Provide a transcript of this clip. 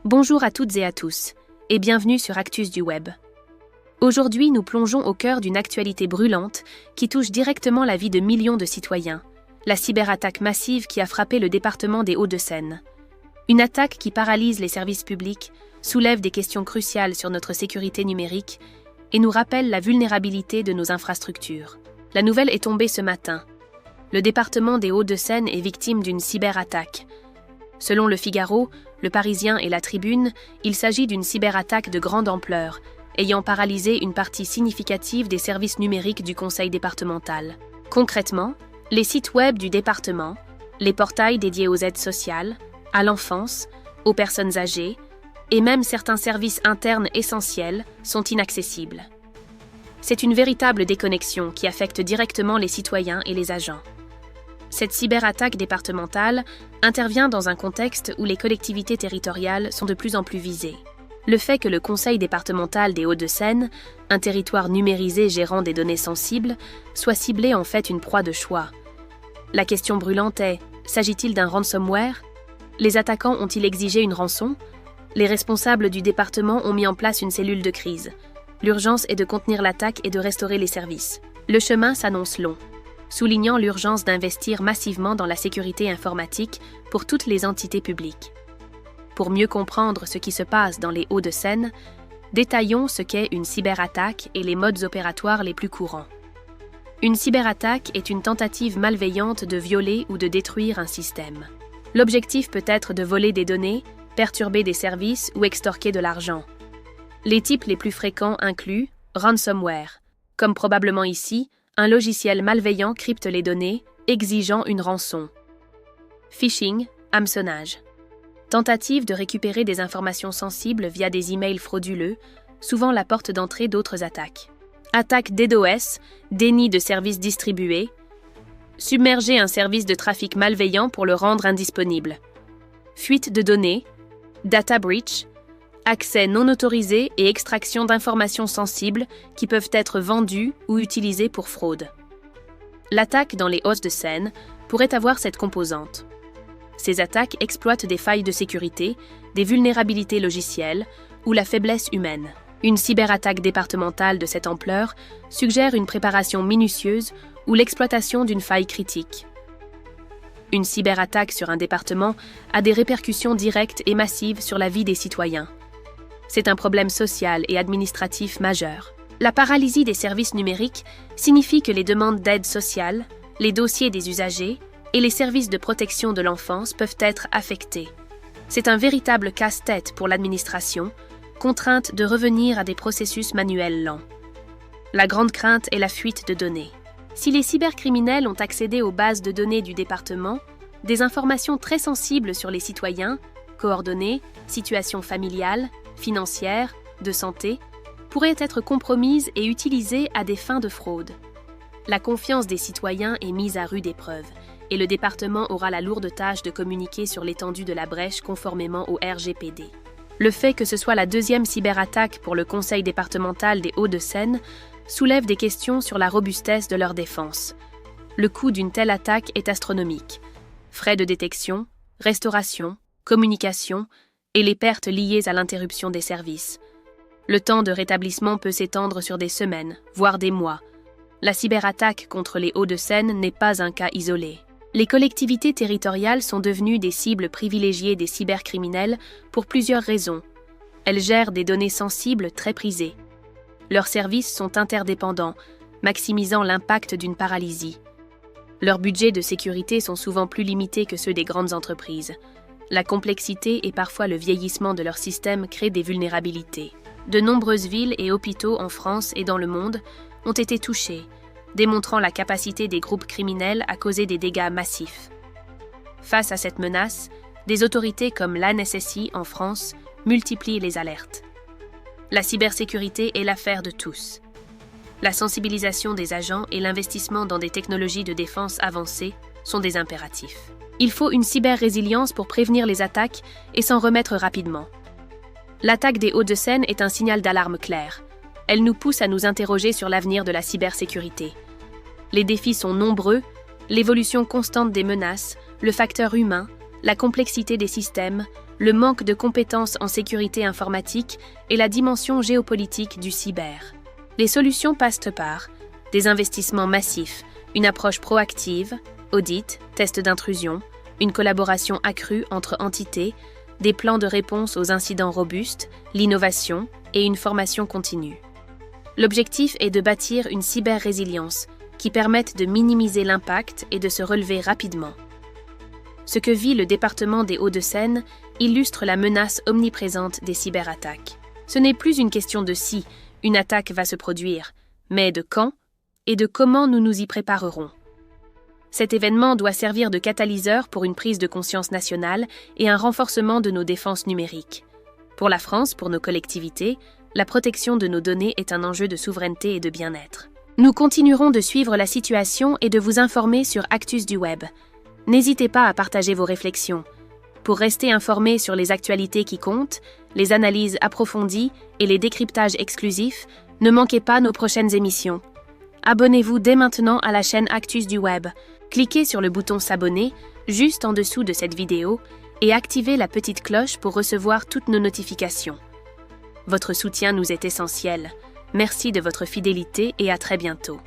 Bonjour à toutes et à tous, et bienvenue sur Actus du Web. Aujourd'hui, nous plongeons au cœur d'une actualité brûlante qui touche directement la vie de millions de citoyens, la cyberattaque massive qui a frappé le département des Hauts-de-Seine. Une attaque qui paralyse les services publics, soulève des questions cruciales sur notre sécurité numérique et nous rappelle la vulnérabilité de nos infrastructures. La nouvelle est tombée ce matin. Le département des Hauts-de-Seine est victime d'une cyberattaque. Selon Le Figaro, Le Parisien et La Tribune, il s'agit d'une cyberattaque de grande ampleur, ayant paralysé une partie significative des services numériques du conseil départemental. Concrètement, les sites web du département, les portails dédiés aux aides sociales, à l'enfance, aux personnes âgées, et même certains services internes essentiels sont inaccessibles. C'est une véritable déconnexion qui affecte directement les citoyens et les agents. Cette cyberattaque départementale intervient dans un contexte où les collectivités territoriales sont de plus en plus visées. Le fait que le Conseil départemental des Hauts-de-Seine, un territoire numérisé gérant des données sensibles, soit ciblé en fait une proie de choix. La question brûlante est, s'agit-il d'un ransomware ? Les attaquants ont-ils exigé une rançon ? Les responsables du département ont mis en place une cellule de crise. L'urgence est de contenir l'attaque et de restaurer les services. Le chemin s'annonce long, soulignant l'urgence d'investir massivement dans la sécurité informatique pour toutes les entités publiques. Pour mieux comprendre ce qui se passe dans les Hauts-de-Seine, détaillons ce qu'est une cyberattaque et les modes opératoires les plus courants. Une cyberattaque est une tentative malveillante de violer ou de détruire un système. L'objectif peut être de voler des données, perturber des services ou extorquer de l'argent. Les types les plus fréquents incluent ransomware, comme probablement ici, un logiciel malveillant crypte les données, exigeant une rançon. Phishing, hameçonnage. Tentative de récupérer des informations sensibles via des emails frauduleux, souvent la porte d'entrée d'autres attaques. Attaque DDoS, déni de services distribués. Submerger un service de trafic malveillant pour le rendre indisponible. Fuite de données. Data breach. Accès non autorisé et extraction d'informations sensibles qui peuvent être vendues ou utilisées pour fraude. L'attaque dans les Hauts-de-Seine pourrait avoir cette composante. Ces attaques exploitent des failles de sécurité, des vulnérabilités logicielles ou la faiblesse humaine. Une cyberattaque départementale de cette ampleur suggère une préparation minutieuse ou l'exploitation d'une faille critique. Une cyberattaque sur un département a des répercussions directes et massives sur la vie des citoyens. C'est un problème social et administratif majeur. La paralysie des services numériques signifie que les demandes d'aide sociale, les dossiers des usagers et les services de protection de l'enfance peuvent être affectés. C'est un véritable casse-tête pour l'administration, contrainte de revenir à des processus manuels lents. La grande crainte est la fuite de données. Si les cybercriminels ont accédé aux bases de données du département, des informations très sensibles sur les citoyens, coordonnées, situation familiale, financière, de santé, pourraient être compromises et utilisées à des fins de fraude. La confiance des citoyens est mise à rude épreuve, et le département aura la lourde tâche de communiquer sur l'étendue de la brèche conformément au RGPD. Le fait que ce soit la deuxième cyberattaque pour le Conseil départemental des Hauts-de-Seine soulève des questions sur la robustesse de leur défense. Le coût d'une telle attaque est astronomique. Frais de détection, restauration, communication et les pertes liées à l'interruption des services. Le temps de rétablissement peut s'étendre sur des semaines, voire des mois. La cyberattaque contre les Hauts-de-Seine n'est pas un cas isolé. Les collectivités territoriales sont devenues des cibles privilégiées des cybercriminels pour plusieurs raisons. Elles gèrent des données sensibles très prisées. Leurs services sont interdépendants, maximisant l'impact d'une paralysie. Leurs budgets de sécurité sont souvent plus limités que ceux des grandes entreprises. La complexité et parfois le vieillissement de leur système créent des vulnérabilités. De nombreuses villes et hôpitaux en France et dans le monde ont été touchés, démontrant la capacité des groupes criminels à causer des dégâts massifs. Face à cette menace, des autorités comme l'ANSSI en France multiplient les alertes. La cybersécurité est l'affaire de tous. La sensibilisation des agents et l'investissement dans des technologies de défense avancées sont des impératifs. Il faut une cyber-résilience pour prévenir les attaques et s'en remettre rapidement. L'attaque des Hauts-de-Seine est un signal d'alarme clair. Elle nous pousse à nous interroger sur l'avenir de la cybersécurité. Les défis sont nombreux, l'évolution constante des menaces, le facteur humain, la complexité des systèmes, le manque de compétences en sécurité informatique et la dimension géopolitique du cyber. Les solutions passent par des investissements massifs, une approche proactive, audit, tests d'intrusion, une collaboration accrue entre entités, des plans de réponse aux incidents robustes, l'innovation et une formation continue. L'objectif est de bâtir une cyber-résilience qui permette de minimiser l'impact et de se relever rapidement. Ce que vit le département des Hauts-de-Seine illustre la menace omniprésente des cyberattaques. Ce n'est plus une question de si une attaque va se produire, mais de quand et de comment nous nous y préparerons. Cet événement doit servir de catalyseur pour une prise de conscience nationale et un renforcement de nos défenses numériques. Pour la France, pour nos collectivités, la protection de nos données est un enjeu de souveraineté et de bien-être. Nous continuerons de suivre la situation et de vous informer sur Actus du Web. N'hésitez pas à partager vos réflexions. Pour rester informé sur les actualités qui comptent, les analyses approfondies et les décryptages exclusifs, ne manquez pas nos prochaines émissions. Abonnez-vous dès maintenant à la chaîne Actus du Web. Cliquez sur le bouton s'abonner juste en dessous de cette vidéo et activez la petite cloche pour recevoir toutes nos notifications. Votre soutien nous est essentiel. Merci de votre fidélité et à très bientôt.